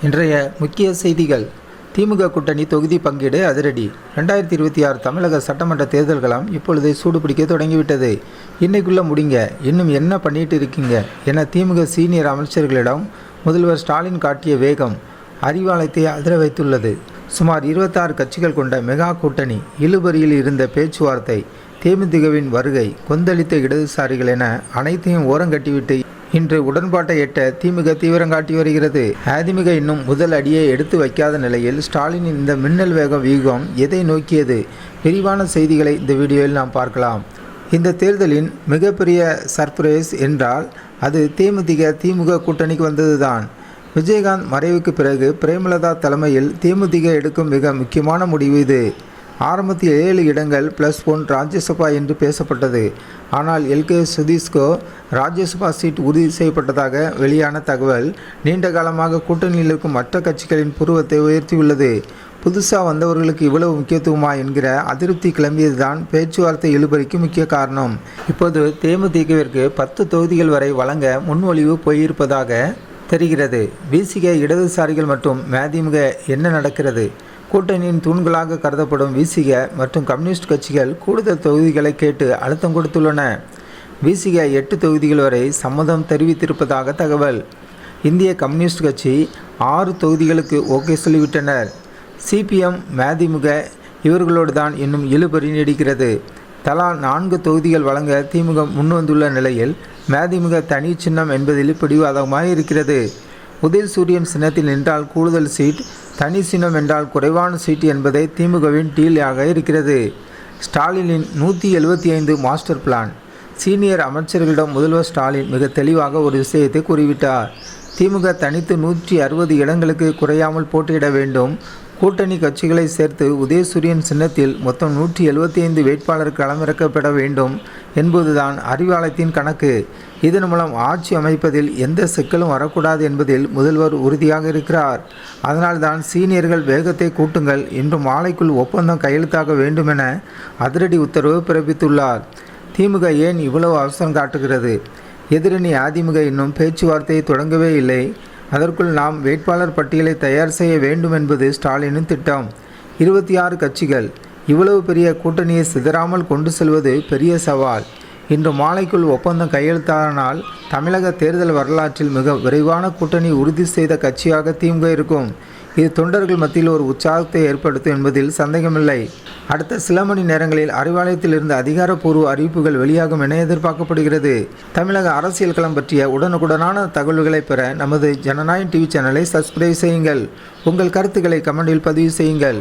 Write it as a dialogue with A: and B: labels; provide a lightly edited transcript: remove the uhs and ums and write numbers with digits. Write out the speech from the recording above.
A: இன்றைய முக்கிய செய்திகள். திமுக கூட்டணி தொகுதி பங்கீடு அதிரடி. 2026 தமிழக சட்டமன்ற தேர்தல்களாம் இப்பொழுது சூடுபிடிக்க தொடங்கிவிட்டது. இன்னைக்குள்ள முடிங்க, இன்னும் என்ன பண்ணிட்டு இருக்கீங்க என திமுக சீனியர் அமைச்சர்களிடம் முதல்வர் ஸ்டாலின் காட்டிய வேகம் அறிவாலயத்தை அதிர வைத்துள்ளது. சுமார் 26 கட்சிகள் கொண்ட மெகா கூட்டணி இழுபறியில் இருந்த பேச்சுவார்த்தை, தேமுதிகவின் வருகை, கொந்தளித்த இடதுசாரிகள் என அனைத்தையும் ஓரங்கட்டிவிட்டு இன்று உடன்பாட்டை எட்ட திமுக தீவிரம் காட்டி வருகிறது. அதிமுக இன்னும் முதல் அடியை எடுத்து வைக்காத நிலையில் ஸ்டாலினின் இந்த மின்னல் வேக வியூகம் எதை நோக்கியது? விரிவான செய்திகளை இந்த வீடியோவில் நாம் பார்க்கலாம். இந்த தேர்தலின் மிகப்பெரிய சர்ப்ரைஸ் என்றால் அது திமுக கூட்டணிக்கு வந்ததுதான். விஜயகாந்த் மறைவுக்கு பிறகு பிரேமலதா தலைமையில் தேமுதிக எடுக்கும் மிக முக்கியமான முடிவு இது. ஆரம்பத்தில் 7 இடங்கள் +1 ராஜ்யசபா என்று பேசப்பட்டது. ஆனால் எல்கே சுதீஷ்கோ ராஜ்யசபா சீட் உறுதி செய்யப்பட்டதாக வெளியான தகவல் நீண்ட காலமாக கூட்டணியில் இருக்கும் மற்ற கட்சிகளின் புருவத்தை உயர்த்தியுள்ளது. புதுசாக வந்தவர்களுக்கு இவ்வளவு முக்கியத்துவமா என்கிற அதிருப்தி கிளம்பியதுதான் பேச்சுவார்த்தை இழுபறிக்கு முக்கிய காரணம். இப்போது தேமுதிகவிற்கு 10 தொகுதிகள் வரை வழங்க முன்மொழிவு போயிருப்பதாக தெரிகிறது. விசிக, இடதுசாரிகள் மற்றும் மதிமுக என்ன நடக்கிறது? கூட்டணியின் தூண்களாக கருதப்படும் விசிக மற்றும் கம்யூனிஸ்ட் கட்சிகள் கூடுதல் தொகுதிகளை கேட்டு அழுத்தம் கொடுத்துள்ளன. விசிக 8 தொகுதிகள் வரை சம்மதம் தெரிவித்திருப்பதாக தகவல். இந்திய கம்யூனிஸ்ட் கட்சி 6 தொகுதிகளுக்கு ஓகே சொல்லிவிட்டனர். சிபிஎம், மதிமுக இவர்களோடு தான் இன்னும் இழுபறி நீடிக்கிறது. தலா 4 தொகுதிகள் வழங்க திமுக முன்வந்துள்ள நிலையில் மதிமுக தனி சின்னம் என்பதில் பிடிவாதமாக இருக்கிறது. உதயசூரியன் சின்னத்தில் நின்றால் கூடுதல் சீட், தனி சின்னம் என்றால் குறைவான சீட் என்பதை திமுகவின் டீலாக இருக்கிறது. ஸ்டாலினின் 175 மாஸ்டர் பிளான். சீனியர் அமைச்சர்களிடம் முதல்வர் ஸ்டாலின் மிக தெளிவாக ஒரு விஷயத்தை கூறிவிட்டார். திமுக தனித்து 160 இடங்களுக்கு குறையாமல் போட்டியிட வேண்டும். கூட்டணி கட்சிகளை சேர்த்து உதயசூரியன் சின்னத்தில் மொத்தம் 175 வேட்பாளர் களமிறக்கப்பட வேண்டும் என்பதுதான் அறிவாலயத்தின் கணக்கு. இதன் மூலம் ஆட்சி அமைப்பதில் எந்த சிக்கலும் வரக்கூடாது என்பதில் முதல்வர் உறுதியாக இருக்கிறார். அதனால்தான் சீனியர்கள் வேகத்தை கூட்டுங்கள், இன்று மாலைக்குள் ஒப்பந்தம் கையெழுத்தாக வேண்டும் என அதிரடி உத்தரவு பிறப்பித்துள்ளார். திமுக ஏன் இவ்வளவு அவசரம் காட்டுகிறது? எதிரணி அதிமுக இன்னும் பேச்சுவார்த்தையை தொடங்கவே இல்லை. அதற்குள் நாம் வேட்பாளர் பட்டியலை தயார் செய்ய வேண்டும் என்பது ஸ்டாலினின் திட்டம். 26 கட்சிகள், இவ்வளவு பெரிய கூட்டணியை சிதறாமல் கொண்டு செல்வது பெரிய சவால். இன்று மாலைக்குள் ஒப்பந்தம் கையெழுத்தானால் தமிழக தேர்தல் வரலாற்றில் மிக விரைவான கூட்டணி உறுதி செய்த கட்சியாக திமுக இருக்கும். இது தொண்டர்கள் மத்தியில் ஒரு உற்சாகத்தை ஏற்படுத்தும் என்பதில் சந்தேகமில்லை. அடுத்த சில மணி நேரங்களில் அறிவாலயத்திலிருந்து அதிகாரப்பூர்வ அறிவிப்புகள் வெளியாகும் என எதிர்பார்க்கப்படுகிறது. தமிழக அரசியல் களம் பற்றிய உடனுக்குடனான தகவல்களை பெற நமது ஜனநாயகம் டிவி சேனலை சப்ஸ்கிரைப் செய்யுங்கள். உங்கள் கருத்துக்களை கமெண்டில் பதிவு செய்யுங்கள்.